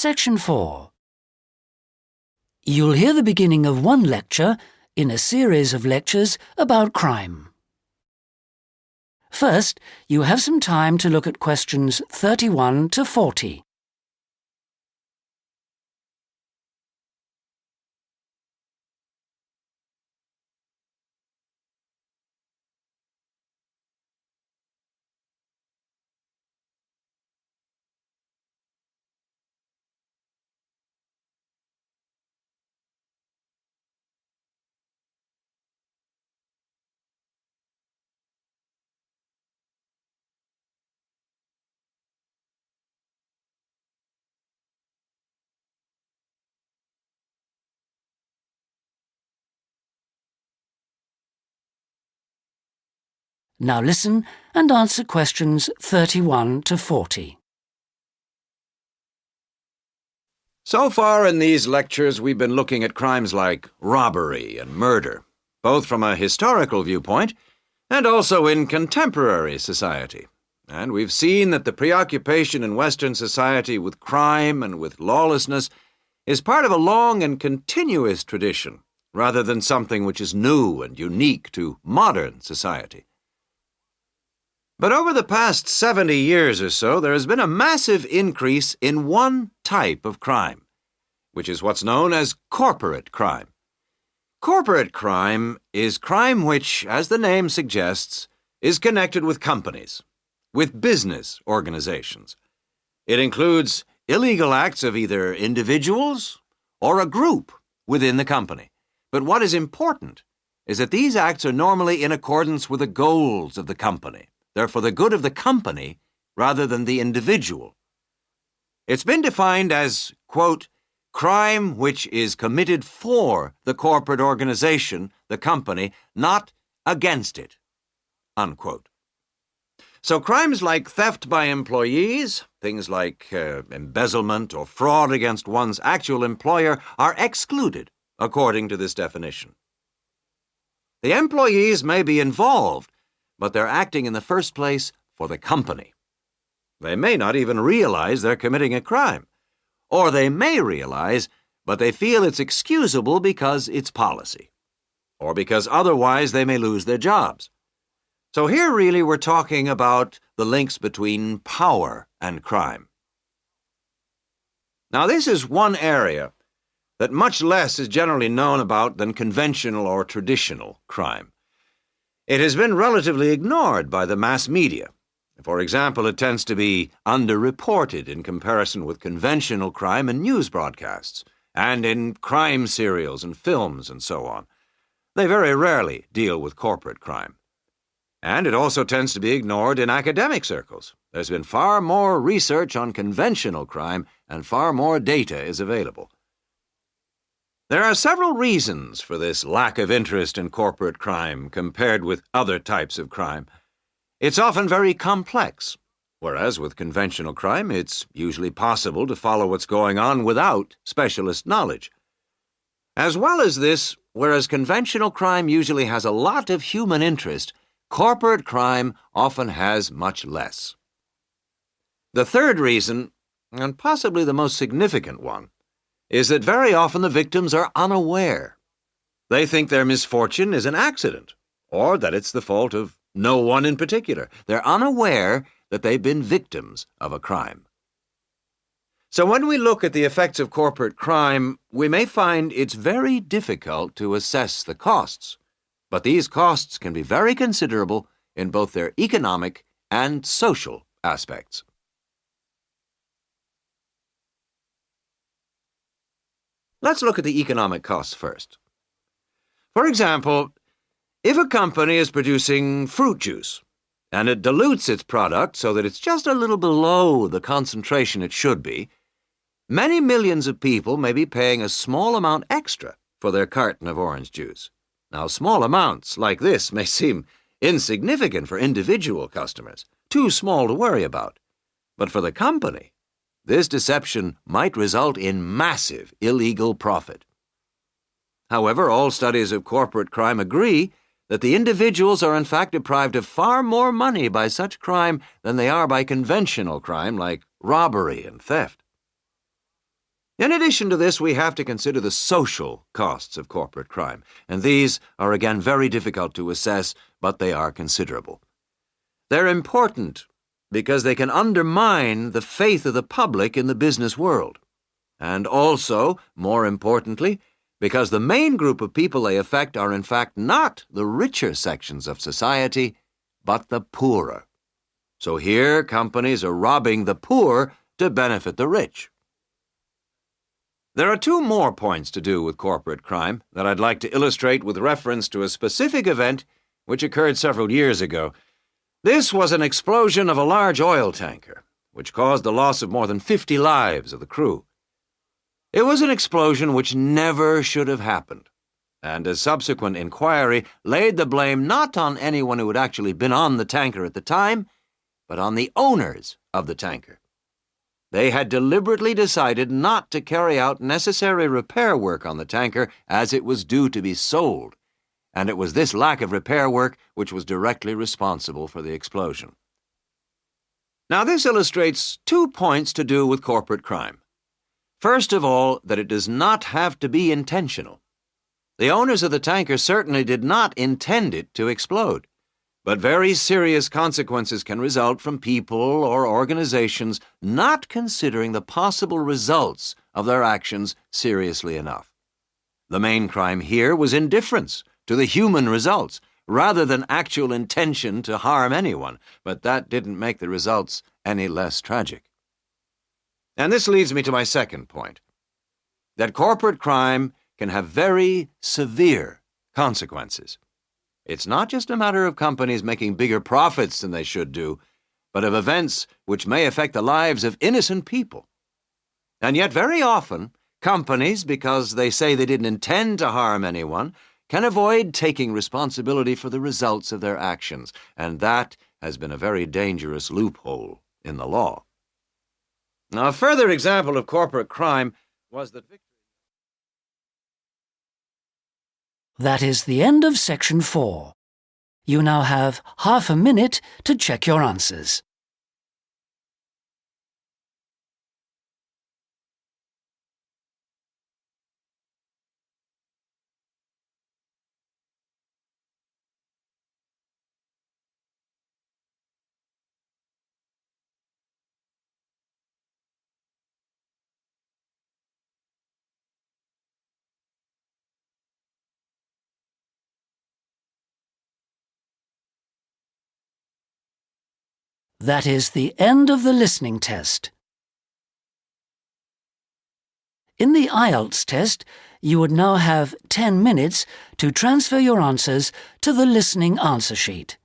Section 4. You'll hear the beginning of one lecture in a series of lectures about crime. First, you have some time to look at questions 31 to 40. Now listen and answer questions 31 to 40. So far in these lectures, we've been looking at crimes like robbery and murder, both from a historical viewpoint and also in contemporary society. And we've seen that the preoccupation in Western society with crime and with lawlessness is part of a long and continuous tradition, rather than something which is new and unique to modern society. But over the past 70 years or so, there has been a massive increase in one type of crime, which is what's known as corporate crime. Corporate crime is crime which, as the name suggests, is connected with companies, with business organizations. It includes illegal acts of either individuals or a group within the company. But what is important is that these acts are normally in accordance with the goals of the company. They're for the good of the company rather than the individual. It's been defined as, quote, crime which is committed for the corporate organization, the company, not against it, unquote. So crimes like theft by employees, things like embezzlement or fraud against one's actual employer are excluded according to this definition. The employees may be involved, but they're acting in the first place for the company. They may not even realize they're committing a crime. Or they may realize, but they feel it's excusable because it's policy. Or because otherwise they may lose their jobs. So here really we're talking about the links between power and crime. Now this is one area that much less is generally known about than conventional or traditional crime. It has been relatively ignored by the mass media. For example, it tends to be underreported in comparison with conventional crime in news broadcasts, and in crime serials and films and so on. They very rarely deal with corporate crime. And it also tends to be ignored in academic circles. There's been far more research on conventional crime, and far more data is available. There are several reasons for this lack of interest in corporate crime compared with other types of crime. It's often very complex, whereas with conventional crime, it's usually possible to follow what's going on without specialist knowledge. As well as this, whereas conventional crime usually has a lot of human interest, corporate crime often has much less. The third reason, and possibly the most significant one, is that very often the victims are unaware. They think their misfortune is an accident, or that it's the fault of no one in particular. They're unaware that they've been victims of a crime. So when we look at the effects of corporate crime, we may find it's very difficult to assess the costs. But these costs can be very considerable in both their economic and social aspects. Let's look at the economic costs first. For example, if a company is producing fruit juice, and it dilutes its product so that it's just a little below the concentration it should be, many millions of people may be paying a small amount extra for their carton of orange juice. Now, small amounts like this may seem insignificant for individual customers, too small to worry about. But for the company, this deception might result in massive illegal profit. However, all studies of corporate crime agree that the individuals are in fact deprived of far more money by such crime than they are by conventional crime like robbery and theft. In addition to this, we have to consider the social costs of corporate crime, and these are again very difficult to assess, but they are considerable. They're important because they can undermine the faith of the public in the business world, and also, more importantly, because the main group of people they affect are in fact not the richer sections of society, but the poorer. So here, companies are robbing the poor to benefit the rich. There are two more points to do with corporate crime that I'd like to illustrate with reference to a specific event which occurred several years ago. This was an explosion of a large oil tanker, which caused the loss of more than 50 lives of the crew. It was an explosion which never should have happened, and a subsequent inquiry laid the blame not on anyone who had actually been on the tanker at the time, but on the owners of the tanker. They had deliberately decided not to carry out necessary repair work on the tanker as it was due to be sold, and it was this lack of repair work which was directly responsible for the explosion. Now, this illustrates 2 points to do with corporate crime. First of all, that it does not have to be intentional. The owners of the tanker certainly did not intend it to explode. But very serious consequences can result from people or organizations not considering the possible results of their actions seriously enough. The main crime here was indifference to the human results, rather than actual intention to harm anyone, but that didn't make the results any less tragic. And this leads me to my second point, that corporate crime can have very severe consequences. It's not just a matter of companies making bigger profits than they should do, but of events which may affect the lives of innocent people. And yet very often, companies, because they say they didn't intend to harm anyone, can avoid taking responsibility for the results of their actions, and that has been a very dangerous loophole in the law. Now, a further example of corporate crime was that That is the end of section 4. You now have half a minute to check your answers. That is the end of the listening test. In the IELTS test, you would now have 10 minutes to transfer your answers to the listening answer sheet.